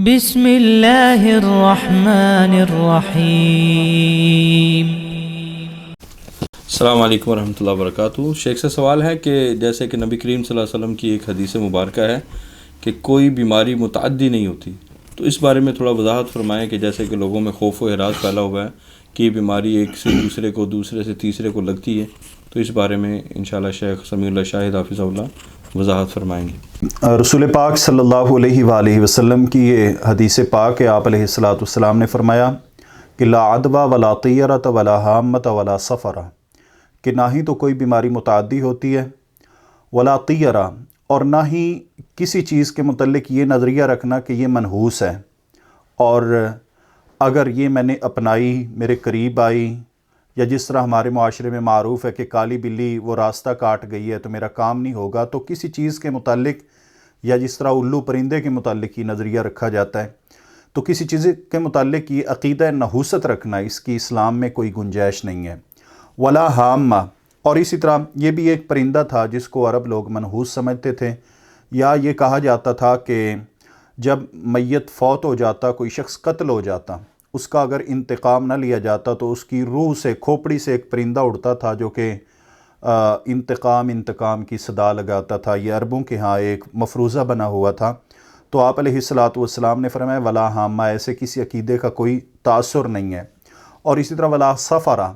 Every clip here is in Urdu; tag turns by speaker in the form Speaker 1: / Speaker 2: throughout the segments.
Speaker 1: بسم اللہ الرحمن الرحیم۔
Speaker 2: السلام علیکم ورحمۃ اللہ وبرکاتہ۔ شیخ سے سوال ہے کہ جیسے کہ نبی کریم صلی اللہ علیہ وسلم کی ایک حدیث مبارکہ ہے کہ کوئی بیماری متعدی نہیں ہوتی، تو اس بارے میں تھوڑا وضاحت فرمائیں کہ جیسے کہ لوگوں میں خوف و ہراس پھیلا ہوا ہے کہ یہ بیماری ایک سے دوسرے کو، دوسرے سے تیسرے کو لگتی ہے، تو اس بارے میں انشاءاللہ شیخ سمیع اللہ شاہد حافظہ اللہ وضاحت فرمائیں گے۔
Speaker 3: رسول پاک صلی اللہ علیہ وآلہ وسلم کی یہ حدیث پاک ہے۔ آپ علیہ السلام نے فرمایا کہ لا عدوى ولا طیرۃ ولا حامۃ ولا سفر، کہ نہ ہی تو کوئی بیماری متعدی ہوتی ہے، ولا طیرہ، اور نہ ہی کسی چیز کے متعلق یہ نظریہ رکھنا کہ یہ منحوس ہے، اور اگر یہ میں نے اپنائی، میرے قریب آئی، یا جس طرح ہمارے معاشرے میں معروف ہے کہ کالی بلی وہ راستہ کاٹ گئی ہے تو میرا کام نہیں ہوگا، تو کسی چیز کے متعلق یا جس طرح الو پرندے کے متعلق یہ نظریہ رکھا جاتا ہے، تو کسی چیز کے متعلق یہ عقیدہ نحوست رکھنا، اس کی اسلام میں کوئی گنجائش نہیں ہے۔ ولا حامہ، اور اسی طرح یہ بھی ایک پرندہ تھا جس کو عرب لوگ منحوس سمجھتے تھے، یا یہ کہا جاتا تھا کہ جب میت فوت ہو جاتا، کوئی شخص قتل ہو جاتا، اس کا اگر انتقام نہ لیا جاتا تو اس کی روح سے، کھوپڑی سے ایک پرندہ اڑتا تھا جو کہ انتقام کی صدا لگاتا تھا۔ یہ عربوں کے ہاں ایک مفروضہ بنا ہوا تھا۔ تو آپ علیہ السلام نے فرمایا ولا حامہ، ایسے کسی عقیدے کا کوئی تاثر نہیں ہے۔ اور اسی طرح ولا سفرہ،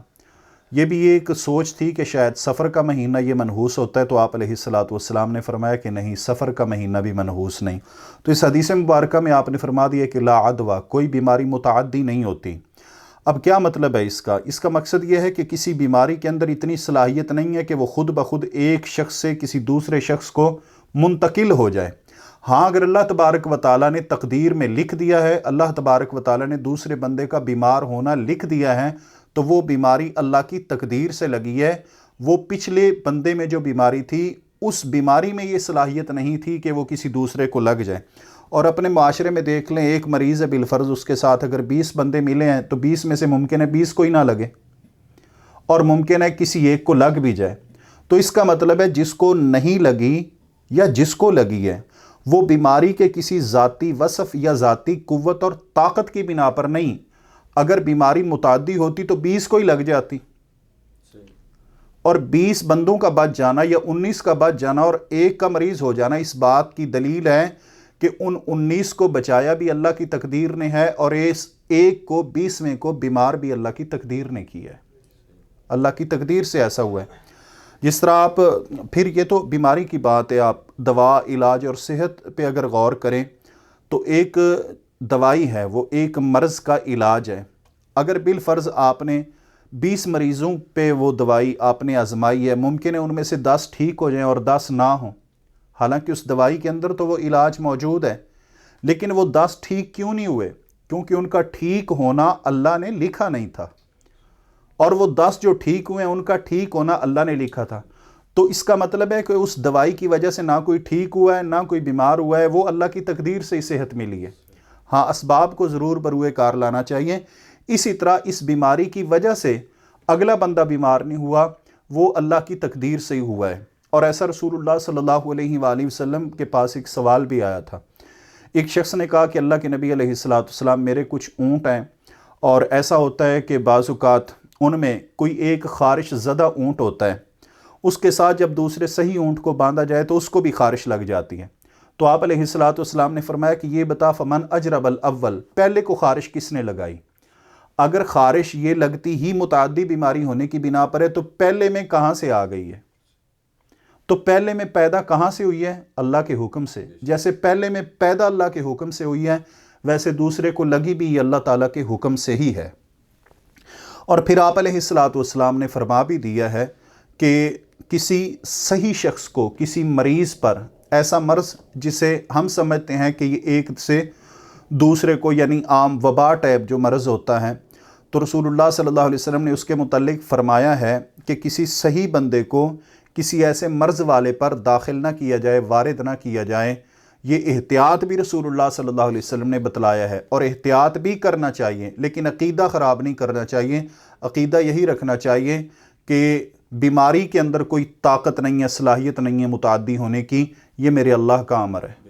Speaker 3: یہ بھی ایک سوچ تھی کہ شاید سفر کا مہینہ یہ منحوس ہوتا ہے، تو آپ علیہ السلام نے فرمایا کہ نہیں، سفر کا مہینہ بھی منحوس نہیں۔ تو اس حدیث مبارکہ میں آپ نے فرما دیا کہ لا عدوى، کوئی بیماری متعدی نہیں ہوتی۔ اب کیا مطلب ہے اس کا؟ اس کا مقصد یہ ہے کہ کسی بیماری کے اندر اتنی صلاحیت نہیں ہے کہ وہ خود بخود ایک شخص سے کسی دوسرے شخص کو منتقل ہو جائے۔ ہاں، اگر اللہ تبارک و تعالیٰ نے تقدیر میں لکھ دیا ہے، اللہ تبارک و تعالیٰ نے دوسرے بندے کا بیمار ہونا لکھ دیا ہے، تو وہ بیماری اللہ کی تقدیر سے لگی ہے۔ وہ پچھلے بندے میں جو بیماری تھی، اس بیماری میں یہ صلاحیت نہیں تھی کہ وہ کسی دوسرے کو لگ جائے۔ اور اپنے معاشرے میں دیکھ لیں، ایک مریض ہے بالفرض، اس کے ساتھ اگر 20 بندے ملے ہیں تو 20 میں سے ممکن ہے 20 کو ہی نہ لگے، اور ممکن ہے کسی ایک کو لگ بھی جائے۔ تو اس کا مطلب ہے جس کو نہیں لگی یا جس کو لگی ہے، وہ بیماری کے کسی ذاتی وصف یا ذاتی قوت اور طاقت کی بنا پر نہیں۔ اگر بیماری متعدی ہوتی تو 20 کو ہی لگ جاتی، اور 20 بندوں کا بچ جانا یا 19 کا بچ جانا اور ایک کا مریض ہو جانا، اس بات کی دلیل ہے کہ ان 19 کو بچایا بھی اللہ کی تقدیر نے ہے، اور اس ایک کو، 20ویں کو بیمار بھی اللہ کی تقدیر نے کی ہے۔ اللہ کی تقدیر سے ایسا ہوا ہے۔ جس طرح آپ پھر، یہ تو بیماری کی بات ہے، آپ دوا، علاج اور صحت پہ اگر غور کریں تو ایک دوائی ہے، وہ ایک مرض کا علاج ہے۔ اگر بالفرض آپ نے 20 مریضوں پہ وہ دوائی آپ نے آزمائی ہے، ممکن ہے ان میں سے 10 ٹھیک ہو جائیں اور 10 نہ ہوں، حالانکہ اس دوائی کے اندر تو وہ علاج موجود ہے، لیکن وہ 10 ٹھیک کیوں نہیں ہوئے؟ کیونکہ ان کا ٹھیک ہونا اللہ نے لکھا نہیں تھا، اور وہ 10 جو ٹھیک ہوئے ہیں ان کا ٹھیک ہونا اللہ نے لکھا تھا۔ تو اس کا مطلب ہے کہ اس دوائی کی وجہ سے نہ کوئی ٹھیک ہوا ہے، نہ کوئی بیمار ہوا ہے، وہ اللہ کی تقدیر سے ہی صحت ملی ہے۔ ہاں، اسباب کو ضرور بروئے کار لانا چاہیے۔ اسی طرح اس بیماری کی وجہ سے اگلا بندہ بیمار نہیں ہوا، وہ اللہ کی تقدیر سے ہی ہوا ہے۔ اور ایسا رسول اللہ صلی اللہ علیہ وآلہ وسلم کے پاس ایک سوال بھی آیا تھا۔ ایک شخص نے کہا کہ اللہ کے نبی علیہ السلام، میرے کچھ اونٹ ہیں، اور ایسا ہوتا ہے کہ بعض اوقات ان میں کوئی ایک خارش زدہ اونٹ ہوتا ہے، اس کے ساتھ جب دوسرے صحیح اونٹ کو باندھا جائے تو اس کو بھی خارش لگ جاتی ہے۔ تو آپ علیہ السلام نے فرمایا کہ یہ بتا، فمن اجرب الاول، پہلے کو خارش کس نے لگائی؟ اگر خارش یہ لگتی ہی متعدی بیماری ہونے کی بنا پر ہے تو پہلے میں کہاں سے آ گئی ہے؟ تو پہلے میں پیدا کہاں سے ہوئی ہے؟ اللہ کے حکم سے۔ جیسے پہلے میں پیدا اللہ کے حکم سے ہوئی ہے، ویسے دوسرے کو لگی بھی اللہ تعالیٰ کے حکم سے ہی ہے۔ اور پھر آپ علیہ السلام نے فرما بھی دیا ہے کہ کسی صحیح شخص کو، کسی مریض پر ایسا مرض جسے ہم سمجھتے ہیں کہ یہ ایک سے دوسرے کو، یعنی عام وبا ٹائپ جو مرض ہوتا ہے، تو رسول اللہ صلی اللہ علیہ وسلم نے اس کے متعلق فرمایا ہے کہ کسی صحیح بندے کو کسی ایسے مرض والے پر داخل نہ کیا جائے، وارد نہ کیا جائے۔ یہ احتیاط بھی رسول اللہ صلی اللہ علیہ وسلم نے بتلایا ہے، اور احتیاط بھی کرنا چاہیے، لیکن عقیدہ خراب نہیں کرنا چاہیے۔ عقیدہ یہی رکھنا چاہیے کہ بیماری کے اندر کوئی طاقت نہیں ہے، صلاحیت نہیں ہے متعدی ہونے کی، یہ میرے اللہ کا امر ہے۔